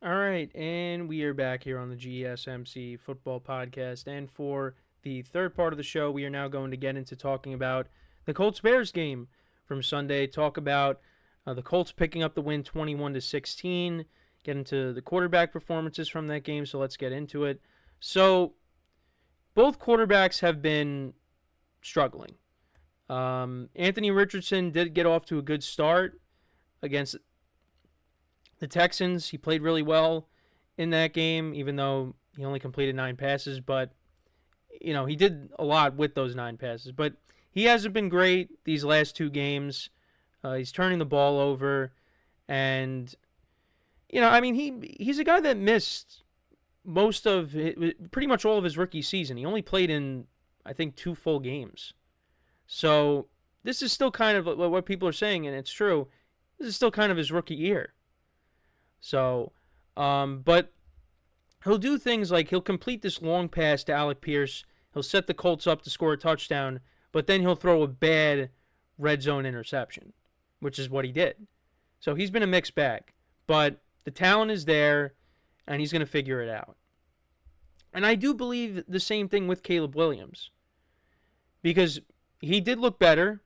All right, and we are back here on the GSMC Football Podcast. And for the third part of the show, we are now going to get into talking about the Colts-Bears game from Sunday. Talk about the Colts picking up the win 21-16. Get into the quarterback performances from that game, so let's get into it. So, both quarterbacks have been struggling. Anthony Richardson did get off to a good start against the Texans. He played really well in that game, even though he only completed 9 passes. But, he did a lot with those 9 passes. But he hasn't been great these last 2 games. He's turning the ball over. And, he's a guy that missed pretty much all of his rookie season. He only played in, I think, 2 full games. So this is still kind of what people are saying, and it's true. This is still kind of his rookie year. So, but he'll do things like he'll complete this long pass to Alec Pierce. He'll set the Colts up to score a touchdown, but then he'll throw a bad red zone interception, which is what he did. So he's been a mixed bag, but the talent is there, and he's going to figure it out. And I do believe the same thing with Caleb Williams, because he did look better,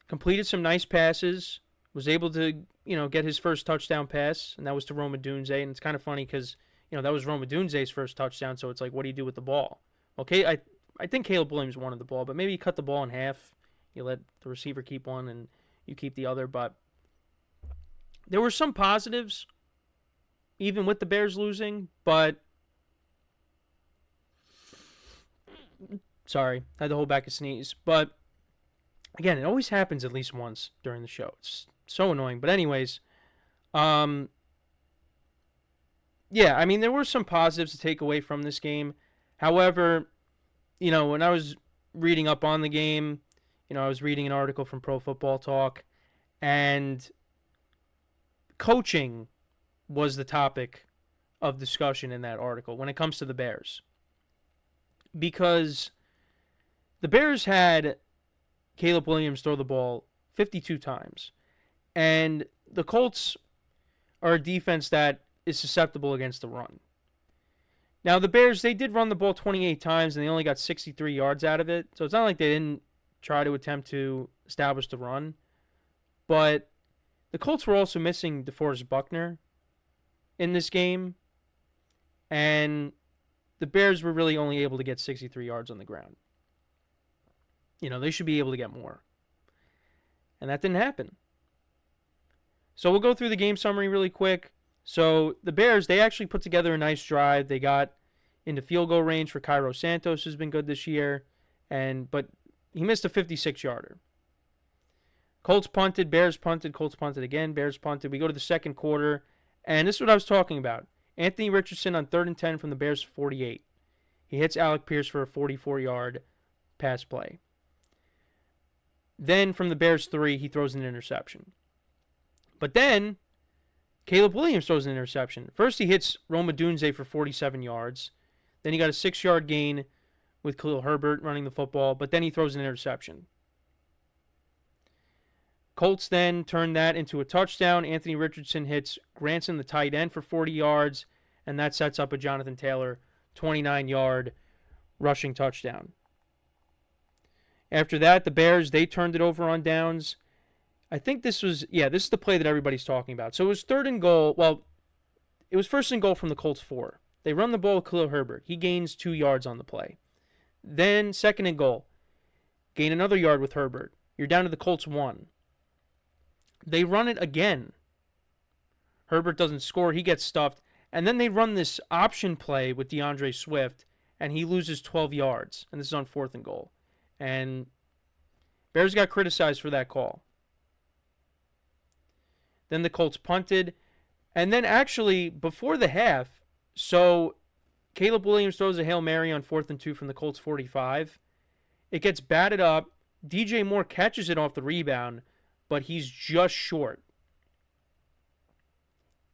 completed some nice passes, was able to, get his first touchdown pass, and that was to Rome Odunze. And it's kind of funny because, that was Rome Odunze's first touchdown, so it's like, what do you do with the ball? Okay, I think Caleb Williams wanted the ball, but maybe you cut the ball in half. You let the receiver keep one, and you keep the other. But there were some positives, even with the Bears losing, but sorry, I had to hold back a sneeze. But again, it always happens at least once during the show. It's so annoying. But anyways, there were some positives to take away from this game. However, when I was reading up on the game, I was reading an article from Pro Football Talk, and coaching was the topic of discussion in that article when it comes to the Bears. Because the Bears had Caleb Williams throw the ball 52 times. And the Colts are a defense that is susceptible against the run. Now, the Bears, they did run the ball 28 times, and they only got 63 yards out of it. So it's not like they didn't try to attempt to establish the run. But the Colts were also missing DeForest Buckner in this game. And the Bears were really only able to get 63 yards on the ground. They should be able to get more. And that didn't happen. So we'll go through the game summary really quick. So the Bears, they actually put together a nice drive. They got into field goal range for Cairo Santos, who's been good this year. But he missed a 56-yarder. Colts punted, Bears punted, Colts punted again, Bears punted. We go to the second quarter, and this is what I was talking about. Anthony Richardson on 3rd and 10 from the Bears 48. He hits Alec Pierce for a 44-yard pass play. Then from the Bears 3, he throws an interception. But then Caleb Williams throws an interception. First, he hits Rome Odunze for 47 yards. Then he got a 6-yard gain with Khalil Herbert running the football, but then he throws an interception. Colts then turn that into a touchdown. Anthony Richardson hits Granson, the tight end, for 40 yards, and that sets up a Jonathan Taylor 29-yard rushing touchdown. After that, the Bears, they turned it over on downs. I think this is the play that everybody's talking about. So it was 3rd and goal. Well, it was 1st and goal from the Colts 4. They run the ball with Khalil Herbert. He gains 2 yards on the play. Then 2nd and goal. Gain another yard with Herbert. You're down to the Colts 1. They run it again. Herbert doesn't score. He gets stuffed. And then they run this option play with DeAndre Swift, and he loses 12 yards. And this is on 4th and goal. And Bears got criticized for that call. Then the Colts punted. And then actually, before the half, so Caleb Williams throws a Hail Mary on 4th and 2 from the Colts 45. It gets batted up. D.J.Moore catches it off the rebound, but he's just short.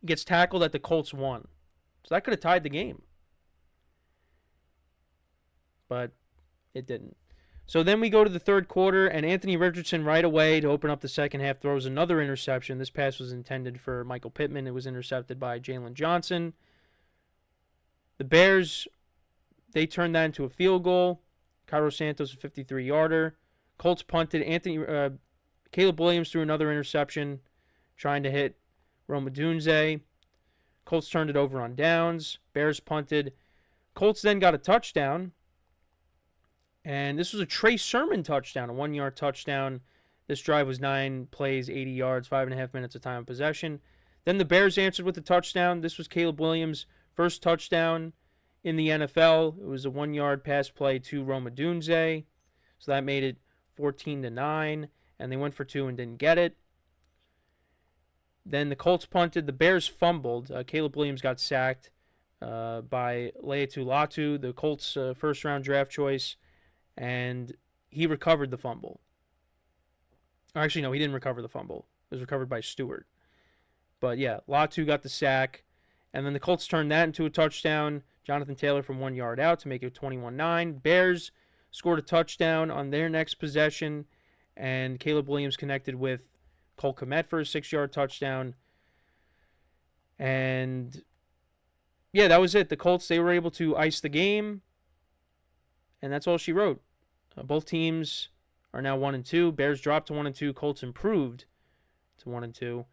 He gets tackled at the Colts 1. So that could have tied the game. But it didn't. So then we go to the third quarter, and Anthony Richardson right away to open up the second half throws another interception. This pass was intended for Michael Pittman. It was intercepted by Jalen Johnson. The Bears, they turned that into a field goal. Cairo Santos, a 53-yarder. Colts punted. Caleb Williams threw another interception, trying to hit Rome Odunze. Colts turned it over on downs. Bears punted. Colts then got a touchdown. And this was a Trey Sermon touchdown, a 1-yard touchdown. This drive was 9 plays, 80 yards, 5.5 minutes of time of possession. Then the Bears answered with a touchdown. This was Caleb Williams' first touchdown in the NFL. It was a 1-yard pass play to Rome Odunze. So that made it 14-9. And they went for 2 and didn't get it. Then the Colts punted. The Bears fumbled. Caleb Williams got sacked by Laiatu Latu, the Colts' first-round draft choice. And he recovered the fumble. Or actually, no, he didn't recover the fumble. It was recovered by Stewart. But yeah, Latu got the sack. And then the Colts turned that into a touchdown. Jonathan Taylor from 1 yard out to make it 21-9. Bears scored a touchdown on their next possession. And Caleb Williams connected with Cole Kmet for a 6-yard touchdown. And yeah, that was it. The Colts, they were able to ice the game. And that's all she wrote. Both teams are now 1-2. Bears dropped to 1-2. Colts improved to 1-2.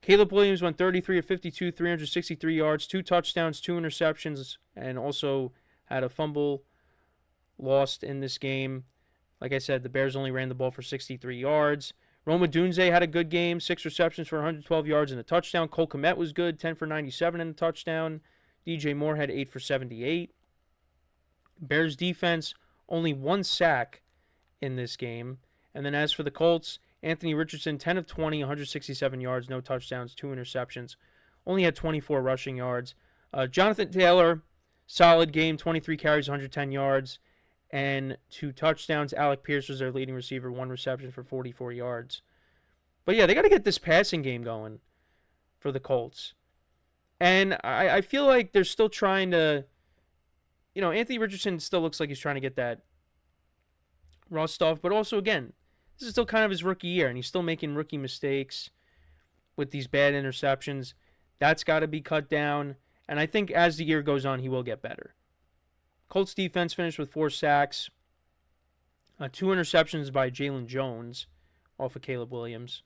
Caleb Williams went 33 of 52, 363 yards, 2 touchdowns, 2 interceptions, and also had a fumble lost in this game. Like I said, the Bears only ran the ball for 63 yards. Rome Odunze had a good game, 6 receptions for 112 yards and a touchdown. Cole Kmet was good, 10 for 97 and a touchdown. D.J.Moore had 8 for 78. Bears defense, only 1 sack in this game. And then as for the Colts, Anthony Richardson, 10 of 20, 167 yards, no touchdowns, 2 interceptions. Only had 24 rushing yards. Jonathan Taylor, solid game, 23 carries, 110 yards, and 2 touchdowns. Alec Pierce was their leading receiver, 1 reception for 44 yards. But yeah, they got to get this passing game going for the Colts. And I feel like they're still trying to, Anthony Richardson still looks like he's trying to get that rust off. But also, again, this is still kind of his rookie year, and he's still making rookie mistakes with these bad interceptions. That's got to be cut down. And I think as the year goes on, he will get better. Colts defense finished with 4 sacks, 2 interceptions by Jalen Jones off of Caleb Williams.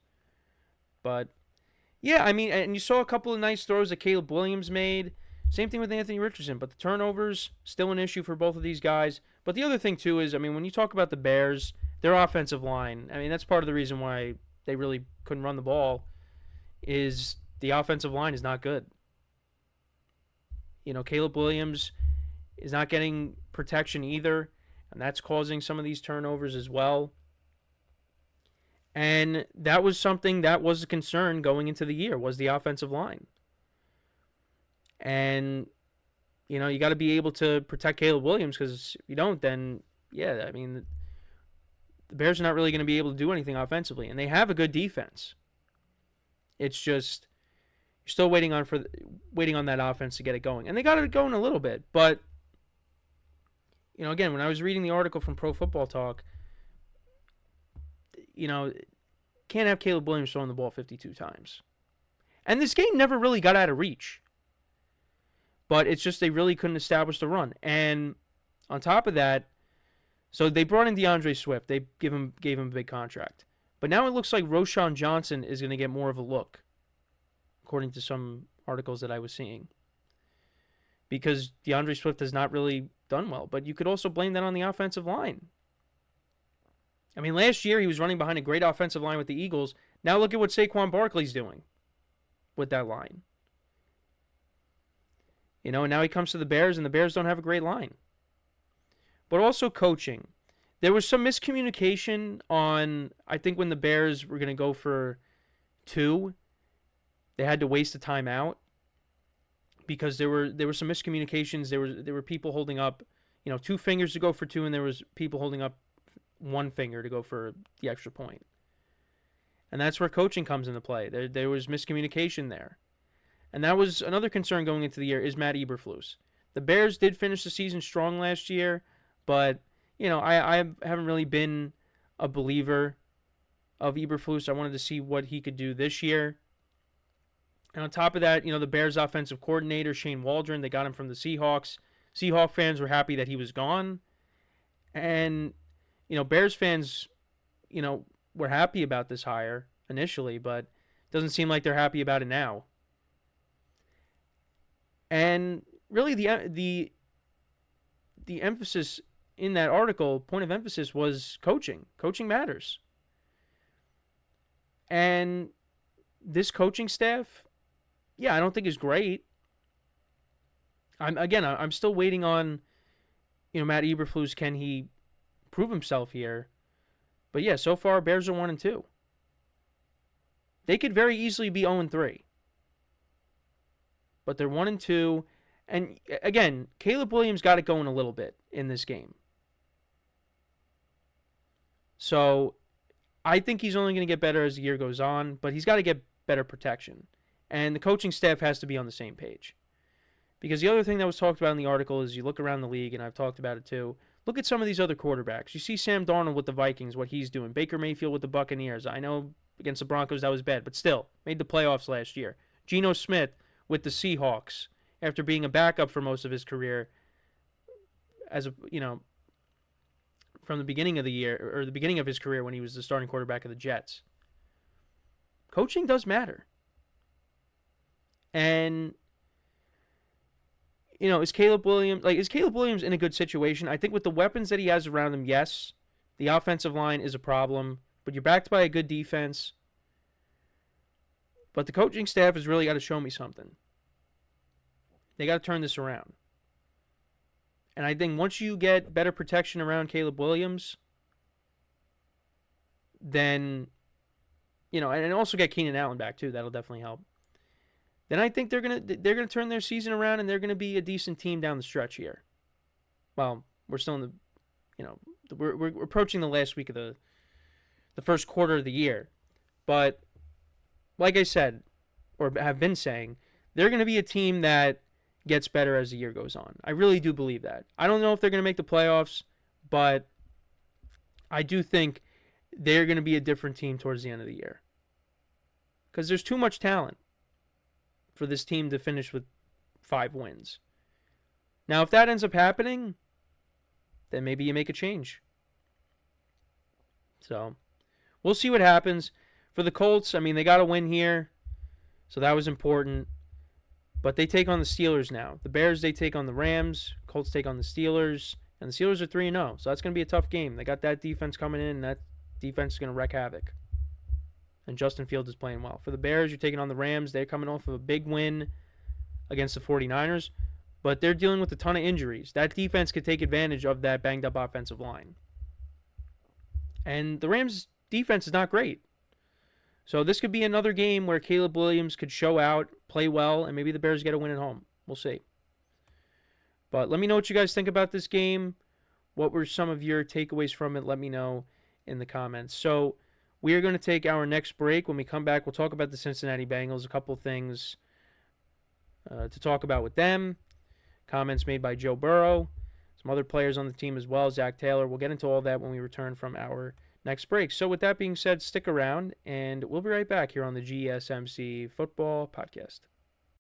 But, yeah, I mean, and you saw a couple of nice throws that Caleb Williams made. Same thing with Anthony Richardson, but the turnovers, still an issue for both of these guys. But the other thing, too, is, I mean, when you talk about the Bears, their offensive line, I mean, that's part of the reason why they really couldn't run the ball, is the offensive line is not good. Caleb Williams is not getting protection either, and that's causing some of these turnovers as well. And that was something that was a concern going into the year, was the offensive line. And, you got to be able to protect Caleb Williams, because if you don't, then, yeah, I mean, the Bears are not really going to be able to do anything offensively. And they have a good defense. It's just, you're still waiting on that offense to get it going. And they got it going a little bit. But, again, when I was reading the article from Pro Football Talk, can't have Caleb Williams throwing the ball 52 times. And this game never really got out of reach. But it's just they really couldn't establish the run. And on top of that, so they brought in DeAndre Swift. They gave him a big contract. But now it looks like Roschon Johnson is going to get more of a look, according to some articles that I was seeing. Because DeAndre Swift has not really done well. But you could also blame that on the offensive line. I mean, last year he was running behind a great offensive line with the Eagles. Now look at what Saquon Barkley's doing with that line. And now he comes to the Bears, and the Bears don't have a great line. But also coaching. There was some miscommunication on, I think, when the Bears were going to go for 2, they had to waste a timeout because there were some miscommunications. There were people holding up, 2 fingers to go for 2, and there was people holding up 1 finger to go for the extra point. And that's where coaching comes into play. There was miscommunication there. And that was another concern going into the year, is Matt Eberflus. The Bears did finish the season strong last year, but I haven't really been a believer of Eberflus. I wanted to see what he could do this year. And on top of that, the Bears offensive coordinator, Shane Waldron, they got him from the Seahawks. Seahawk fans were happy that he was gone. And, Bears fans, were happy about this hire initially, but it doesn't seem like they're happy about it now. And really the emphasis in that article, point of emphasis was coaching. Coaching matters. And this coaching staff, I don't think is great. I'm still waiting on, Matt Eberflus. Can he prove himself here? But yeah, so far Bears are 1-2. They could very easily be 0-3. But they're 1-2. And again, Caleb Williams got it going a little bit in this game. So I think he's only going to get better as the year goes on, but he's got to get better protection. And the coaching staff has to be on the same page. Because the other thing that was talked about in the article is you look around the league, and I've talked about it too, look at some of these other quarterbacks. You see Sam Darnold with the Vikings, what he's doing. Baker Mayfield with the Buccaneers. I know against the Broncos that was bad, but still, made the playoffs last year. Geno Smith with the Seahawks after being a backup for most of his career from the beginning of the year, or the beginning of his career when he was the starting quarterback of the Jets. Coaching does matter. And, is Caleb Williams in a good situation? I think with the weapons that he has around him, yes. The offensive line is a problem, but you're backed by a good defense. But the coaching staff has really got to show me something. They got to turn this around. And I think once you get better protection around Caleb Williams, then, and also get Keenan Allen back too. That'll definitely help. Then I think they're gonna turn their season around, and they're gonna be a decent team down the stretch here. Well, we're still in the we're approaching the last week of the first quarter of the year, but like I said, or have been saying, they're gonna be a team that gets better as the year goes on. I really do believe that. I don't know if they're gonna make the playoffs, but I do think they're gonna be a different team towards the end of the year because there's too much talent for this team to finish with 5 wins. Now, if that ends up happening, then maybe you make a change. So, we'll see what happens. For the Colts, they got a win here, so that was important. But they take on the Steelers now. The Bears, they take on the Rams. Colts take on the Steelers. And the Steelers are 3-0, so that's going to be a tough game. They got that defense coming in, and that defense is going to wreak havoc. And Justin Fields is playing well. For the Bears, you're taking on the Rams. They're coming off of a big win against the 49ers, but they're dealing with a ton of injuries. That defense could take advantage of that banged-up offensive line. And the Rams' defense is not great. So this could be another game where Caleb Williams could show out, play well, and maybe the Bears get a win at home. We'll see. But let me know what you guys think about this game. What were some of your takeaways from it? Let me know in the comments. So we are going to take our next break. When we come back, we'll talk about the Cincinnati Bengals, a couple things to talk about with them. Comments made by Joe Burrow, some other players on the team as well, Zach Taylor. We'll get into all that when we return from our next break. So with that being said, stick around, and we'll be right back here on the GSMC Football Podcast.